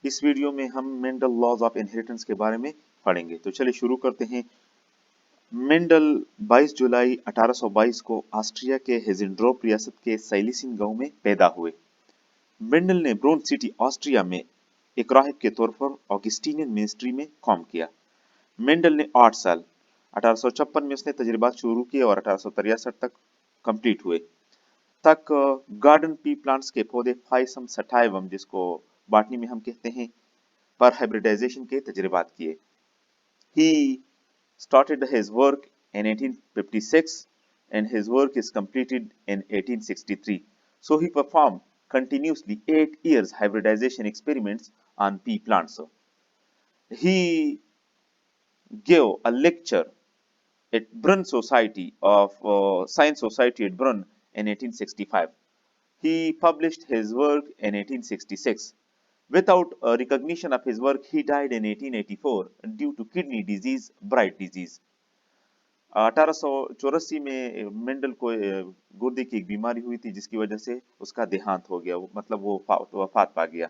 इस वीडियो में हम मेंडल लॉज ऑफ इनहेरिटेंस के बारे में पढ़ेंगे। तो चलिए शुरू करते हैं। मेंडल 22 जुलाई 1822 को ऑस्ट्रिया के हेजेनड्रोप रियासत के सैलिसिन गांव में पैदा हुए। मेंडल ने ब्रोन सिटी ऑस्ट्रिया में एक राहिब के तौर पर ऑगस्टीनियन मिनिस्ट्री में काम किया। मेंडल ने 8 साल 1856 में उसने तजर्बात शुरू किए और 1863 तक कंप्लीट हुए तक गार्डन पी प्लांट्स के पौधे फाइसम सटाइवम, जिसको बॉटनी में हम कहते हैं, पर हाइब्रिडाइजेशन के तजर्बात किए। He started his work in 1856 and his work is completed in 1863. So he performed continuously 8 years hybridization experiments on pea plants. He gave a lecture at Brunn Society of Science Society at Brunn in 1865. He published his work in 1866. Without recognition of his work, he died in 1884 due to kidney disease, Bright disease. 1884 में Mendel को गुर्दे की एक बीमारी हुई थी, जिसकी वजह से उसका देहांत हो गया, मतलब वो वफात पा गया।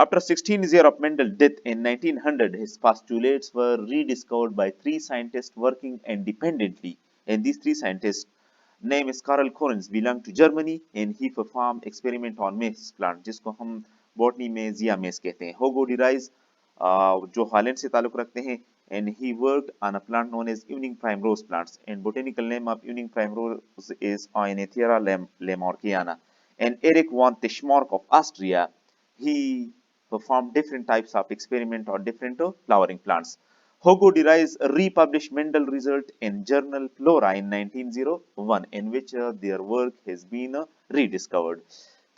After 16 years of Mendel's death in 1900, his postulates were rediscovered by 3 scientists working independently, and these 3 scientists, name is Karl Corens, belong to Germany, and he performed experiment on maize plant, जिसको हम botany में जिया मेज कहते हैं। होगो डिराइज जो Holland से ताल्लुक रखते हैं, and he worked on a plant known as evening primrose plants, and botanical name of evening primrose is Oenothera lamarckiana. And Erich von Teschmark of Austria, he performed different types of experiment on different flowering plants. Hogo derives republished Mendel result in journal Flora in 1901, in which their work has been rediscovered.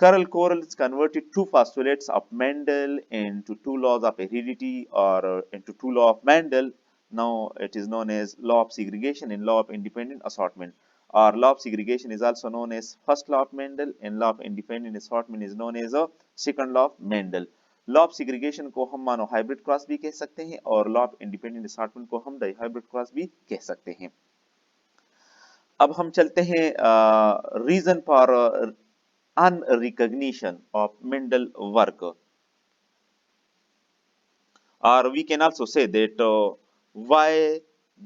Karl Corels converted 2 postulates of Mendel into 2 laws of heredity, or into 2 laws of Mendel. Now it is known as law of segregation and law of independent assortment. Or law of segregation is also known as first law of Mendel, and law of independent assortment is known as a second law of Mendel. Law of segregation को हम monohybrid cross भी कह सकते हैं, और law of independent assortment को हम dihybrid cross भी कह सकते हैं। अब हम चलते हैं reason for unrecognition of Mendel work, or we can also say that why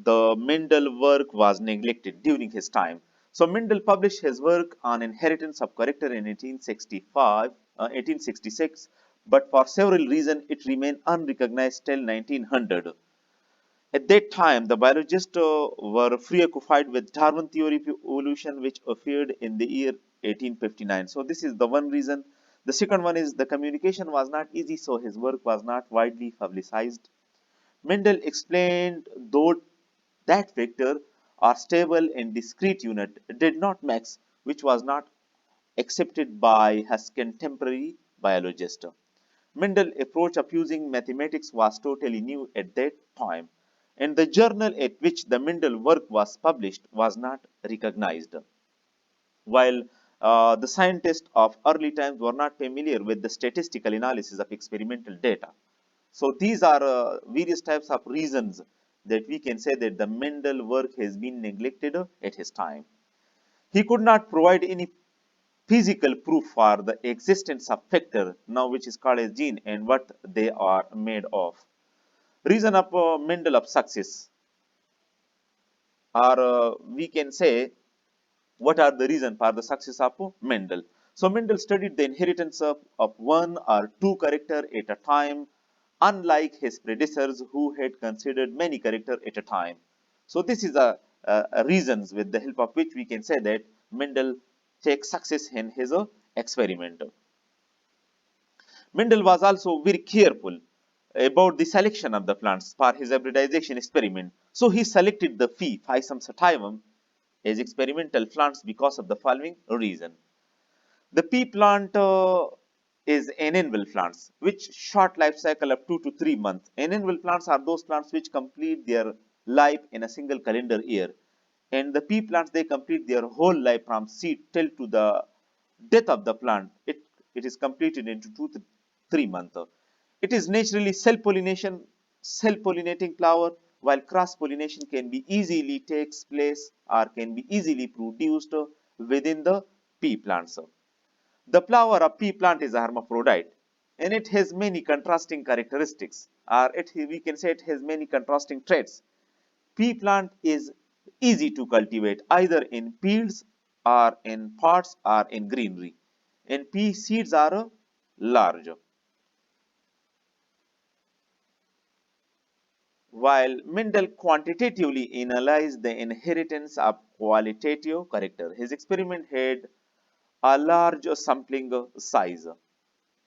the Mendel work was neglected during his time. So Mendel published his work on inheritance of character in 1866, but for several reasons it remained unrecognized till 1900. At that time, the biologists were preoccupied with Darwin theory of evolution, which appeared in the year 1859. So this is the one reason. The second one is the communication was not easy, so his work was not widely publicized. Mendel explained though that vector or stable and discrete unit did not mix, which was not accepted by his contemporary biologists. Mendel's approach of using mathematics was totally new at that time, and the journal at which the Mendel work was published was not recognized. While the scientists of early times were not familiar with the statistical analysis of experimental data. So these are various types of reasons that we can say that the Mendel work has been neglected at his time. He could not provide any physical proof for the existence of factor, now which is called as gene, and what they are made of. Reason of Mendel of success, or we can say what are the reason for the success of Mendel. So Mendel studied the inheritance of 1 or 2 character at a time, unlike his predecessors who had considered many characters at a time. So this is a reasons with the help of which we can say that Mendel takes success in his experiment. Mendel was also very careful about the selection of the plants for his hybridization experiment. So he selected the Physarum sativum as experimental plants because of the following reason. The pea plant is annual plants which short life cycle of 2 to 3 months. Annual plants are those plants which complete their life in a single calendar year, and the pea plants, they complete their whole life from seed till to the death of the plant. It is completed into 2 to 3 months. It is naturally self-pollinating flower, while cross-pollination can be easily takes place or can be easily produced within the pea plants. The flower of pea plant is a hermaphrodite, and it has many contrasting characteristics, or we can say it has many contrasting traits. Pea plant is easy to cultivate either in fields or in pots or in greenery, and pea seeds are large. While Mendel quantitatively analyzed the inheritance of qualitative character, his experiment had a large sampling size,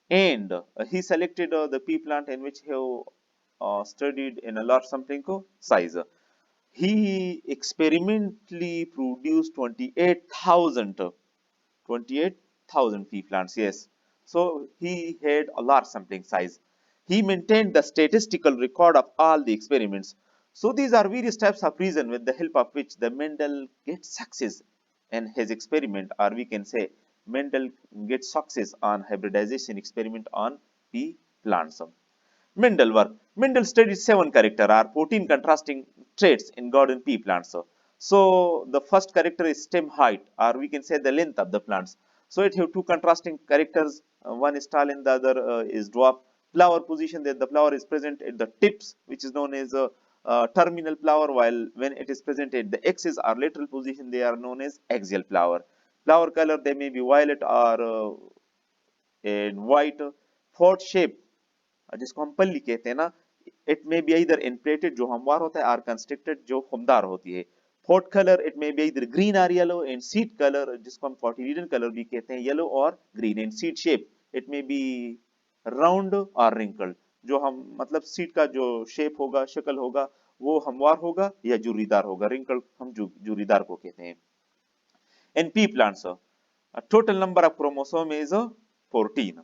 and he selected the pea plant in which he studied in a large sampling size. He experimentally produced 28,000 pea plants, yes. So he had a large sampling size. He maintained the statistical record of all the experiments. So these are various types of reason with the help of which the Mendel gets success in his experiment, or we can say Mendel gets success on hybridization experiment on pea plants. Mendel work. Mendel studied 7 character or 14 contrasting traits in garden pea plants. So the first character is stem height, or we can say the length of the plants. So it have two contrasting characters. One is tall and the other is dwarf. Flower position, that the flower is present at the tips, which is known as terminal flower, while when it is present at the axis or lateral position, they are known as axial flower. Flower color, they may be violet or in white. Thought shape, जिसको हम पल्ली कहते हैं ना, it may be either inflated जो हमवार होता है or constricted जो फुमदार होती है. Pot color, it may be either green or yellow, and seed color जिसको हम cotyledon color भी कहते हैं, yellow or green. And seed shape, it may be round or wrinkled, जो हम मतलब seed का जो shape होगा, शक्ल होगा, वो हमवार होगा या जुरीदार होगा. wrinkled हम जुरीदार को कहते हैं. And pea plants, a total number of chromosome is 14.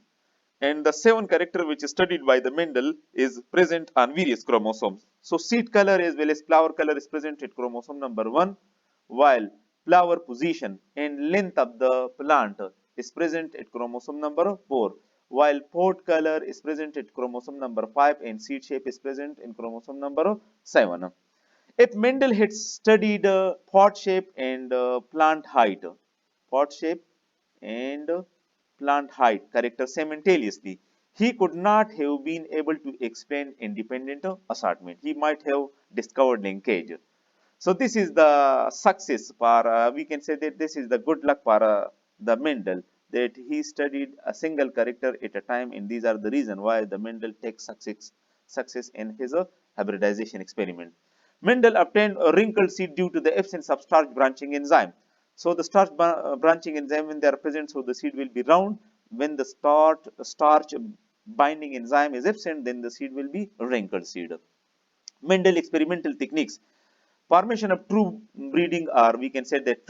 And the 7 character which is studied by the Mendel is present on various chromosomes. So seed color as well as flower color is present at chromosome number 1, while flower position and length of the plant is present at chromosome number 4, while pod color is present at chromosome number 5, and seed shape is present in chromosome number 7. If Mendel had studied pot shape and plant height, pot shape and plant height character simultaneously, he could not have been able to explain independent assortment. He might have discovered linkage. So this is the success for, we can say that this is the good luck for the Mendel, that he studied a single character at a time, and these are the reason why the Mendel takes success in his hybridization experiment. Mendel obtained a wrinkled seed due to the absence of starch branching enzyme. So the starch branching enzyme, when they are present, so the seed will be round. When the starch binding enzyme is absent, then the seed will be wrinkled seed. Mendel experimental techniques. Formation of true breeding, or we can say that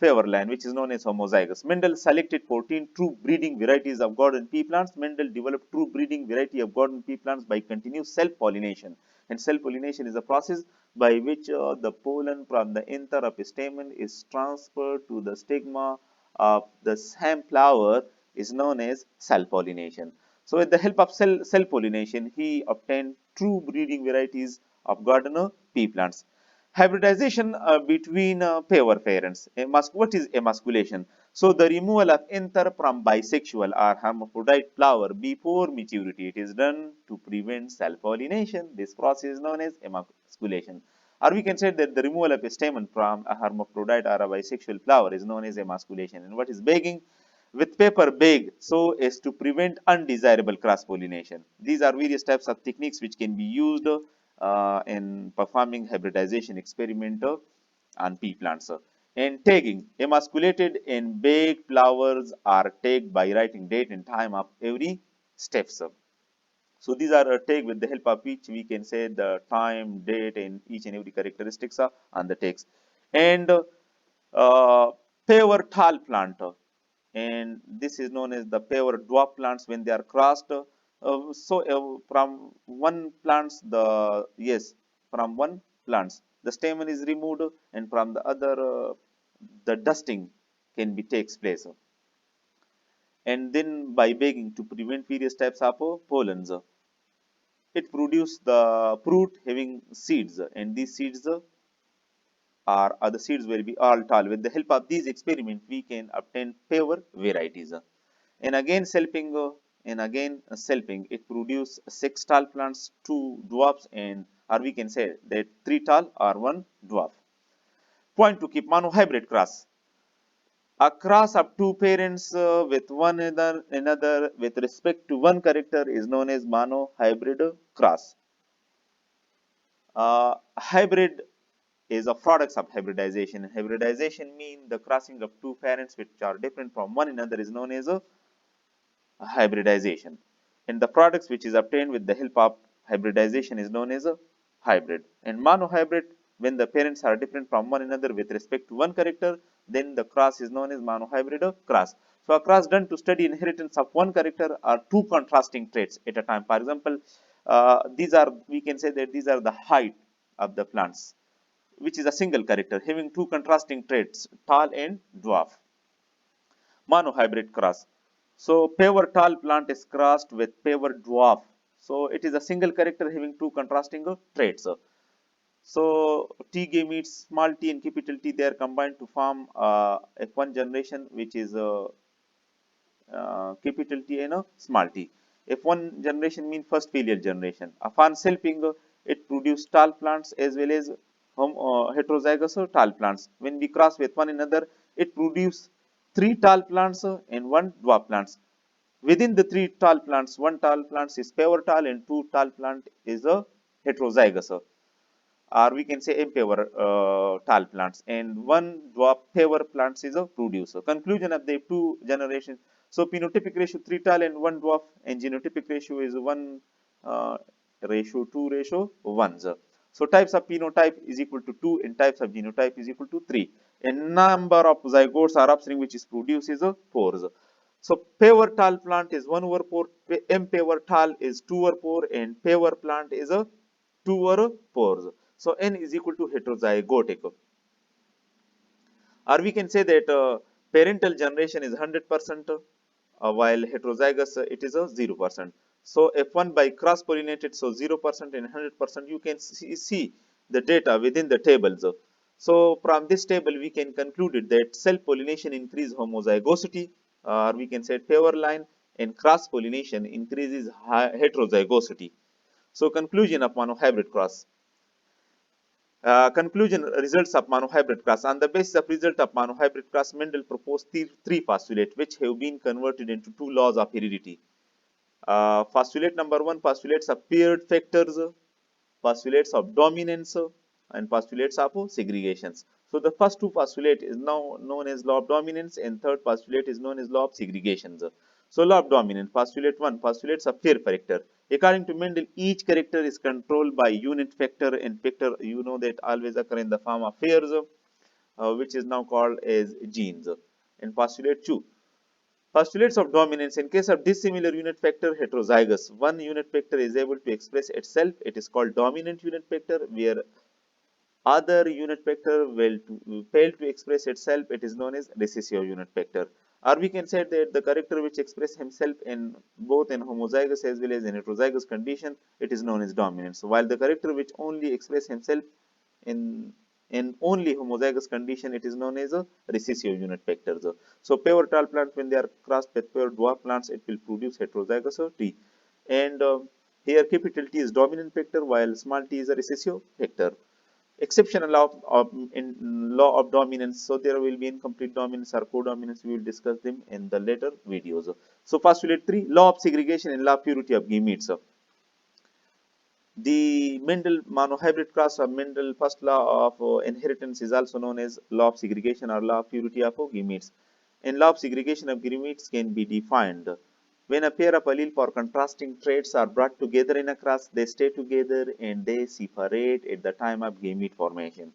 favor line, which is known as homozygous. Mendel selected 14 true breeding varieties of garden pea plants. Mendel developed true breeding variety of garden pea plants by continuous self-pollination. And self-pollination is a process by which the pollen from the anther of a stamen is transferred to the stigma of the same flower, is known as self-pollination. So with the help of self-pollination, he obtained true breeding varieties of garden pea plants. Hybridization between pair parents. What is emasculation? So the removal of anther from bisexual or hermaphrodite flower before maturity. It is done to prevent self-pollination. This process is known as emasculation. Or we can say that the removal of a stamen from a hermaphrodite or a bisexual flower is known as emasculation. And what is bagging? With paper bag so as to prevent undesirable cross-pollination. These are various types of techniques which can be used in performing hybridization experiment on pea plants. And tagging, emasculated and baked flowers are tagged by writing date and time of every steps. So these are tagged with the help of which we can say the time, date, and each and every characteristics on the tags. And paver tall plant, and this is known as the paver dwarf plants when they are crossed. From one plants from one plants the stamen is removed, and from the other the dusting can be takes place, and then by baking to prevent various types of pollens, it produces the fruit having seeds, and these seeds are the seeds will be all tall. With the help of these experiments, we can obtain paver varieties. And again, and again selfing. It produces 6 tall plants, 2 dwarfs, and or we can say that 3 tall or 1 dwarf. Point to keep monohybrid cross. A cross of two parents with one another with respect to one character is known as monohybrid cross. Hybrid is a product of hybridization. Hybridization means the crossing of two parents which are different from one another is known as a hybridization. And the products which is obtained with the help of hybridization is known as a hybrid. And monohybrid, when the parents are different from one another with respect to one character, then the cross is known as monohybrid cross. So a cross done to study inheritance of one character or two contrasting traits at a time. For example, these are, we can say that these are the height of the plants, which is a single character having two contrasting traits, tall and dwarf. Monohybrid cross. So paver tall plant is crossed with paver dwarf. So it is a single character having two contrasting traits. So T gametes, small t and capital T, they are combined to form F1 generation, which is capital T and a small t. F1 generation means first filial generation. Upon selfing, it produces tall plants as well as heterozygous tall plants. When we cross with one another, it produces 3 tall plants and 1 dwarf plants. Within the 3 tall plants, 1 tall plant is paver tall and 2 tall plant is a heterozygous, or we can say impaver tall plants, and one dwarf paver plants is a producer. Conclusion of the two generations. So phenotypic ratio 3 tall and 1 dwarf, and genotypic ratio is 1 ratio 2 ratio 1. So types of phenotype is equal to 2 and types of genotype is equal to 3. And number of zygotes or offspring which is produced is a 4. So paver tall plant is 1 over 4, M paver tall is 2 over 4, and paver plant is a 2 over 4. So n is equal to heterozygotic. Or we can say that parental generation is 100%, while heterozygous it is a 0%. So F1 by cross pollinated, so 0% and 100%. You can see the data within the tables. So from this table we can conclude that self pollination increases homozygosity, or we can say paver line, and cross pollination increases heterozygosity. So conclusion of monohybrid cross. Conclusion results of monohybrid cross. On the basis of result of monohybrid cross, Mendel proposed three postulates which have been converted into two laws of heredity. Postulate number 1, postulates of paired factors, postulates of dominance, and postulates of segregations. So the first two postulate is now known as law of dominance, and third postulate is known as law of segregations. So law of dominance, postulate 1, postulates of pair factor. According to Mendel, each character is controlled by unit factor, and factor you know that always occur in the form of pairs, which is now called as genes. And postulate 2, postulates of dominance. In case of dissimilar unit factor heterozygous, one unit factor is able to express itself, it is called dominant unit factor, where other unit factor will fail to express itself, it is known as recessive unit factor. Or we can say that the character which express himself in both in homozygous as well as in heterozygous condition, it is known as dominance, while the character which only express himself in only homozygous condition, it is known as a recessive unit factor. So paver tall plants, when they are crossed with paver dwarf plants, it will produce heterozygous T. And here capital T is dominant factor while small t is a recessive factor. Exceptional law of dominance. So there will be incomplete dominance or codominance. We will discuss them in the later videos. So postulate 3, law of segregation and law of purity of gametes. The Mendel monohybrid cross of Mendel first law of inheritance is also known as law of segregation or law of purity of gametes. And law of segregation of gametes can be defined. When a pair of allele for contrasting traits are brought together in a cross, they stay together and they separate at the time of gamete formation.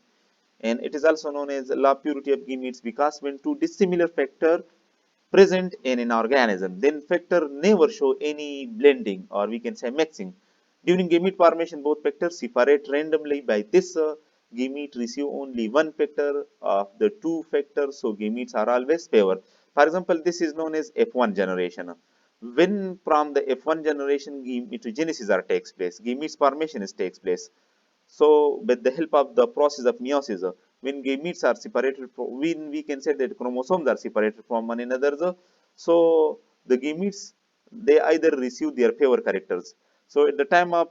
And it is also known as law of purity of gametes because when two dissimilar factors present in an organism, then factor never show any blending, or we can say mixing. During gamete formation, both factors separate randomly. By this, gamete receive only one factor of the two factors, so gametes are always paver. For example, this is known as F1 generation. When from the F1 generation gametogenesis takes place, gametes formation takes place. So, with the help of the process of meiosis, when gametes are separated, when we can say that chromosomes are separated from one another, so the gametes they either receive their favor characters. So at the time of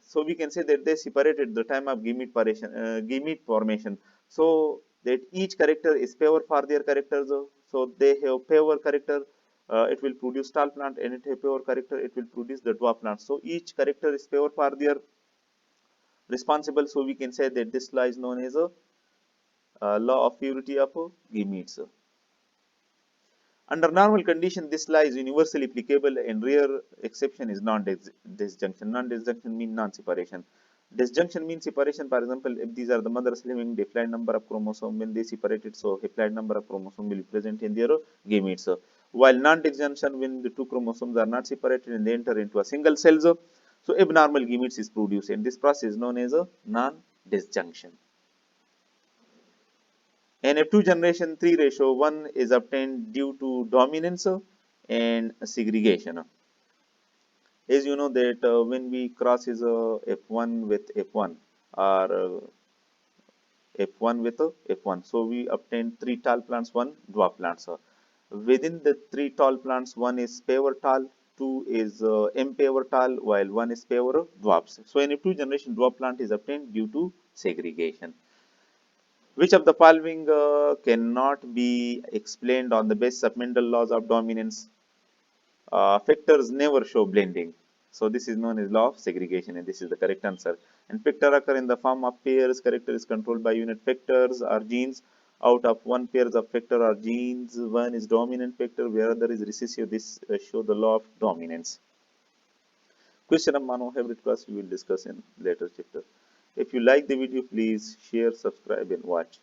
so we can say that they separate at the time of gamete formation. So that each character is favor for their characters. So they have favor character, it will produce tall plant, and it have favor character, it will produce the dwarf plant. So each character is favor for their responsible. So we can say that this law is known as a law of purity of gametes. Under normal condition, this law is universally applicable, and rare exception is non-disjunction. Non-disjunction means non-separation. Disjunction means separation. For example, if these are the mothers having different number of chromosomes, when they separated, so haploid number of chromosomes will be present in their gametes. While non-disjunction, when the two chromosomes are not separated and they enter into a single cell, so abnormal gametes is produced, and this process is known as a non-disjunction. And a 2 generation 3 ratio 1 is obtained due to dominance and segregation. As you know that when we cross is F1 with F1 or F1 with F1, so we obtain 3 tall plants, 1 dwarf plants. Within the 3 tall plants, 1 is paver tall, 2 is M paver tall, while 1 is paver dwarfs. So in a 2 generation dwarf plant is obtained due to segregation. Which of the following cannot be explained on the basis of Mendel laws of dominance? Factors never show blending. So this is known as law of segregation, and this is the correct answer. And factor occur in the form of pairs. Character is controlled by unit factors or genes. Out of one pairs of factor or genes, one is dominant factor, where other is recessive. This show the law of dominance. Question of monohybrid class we will discuss in later chapter. If you like the video, please share, subscribe, and watch.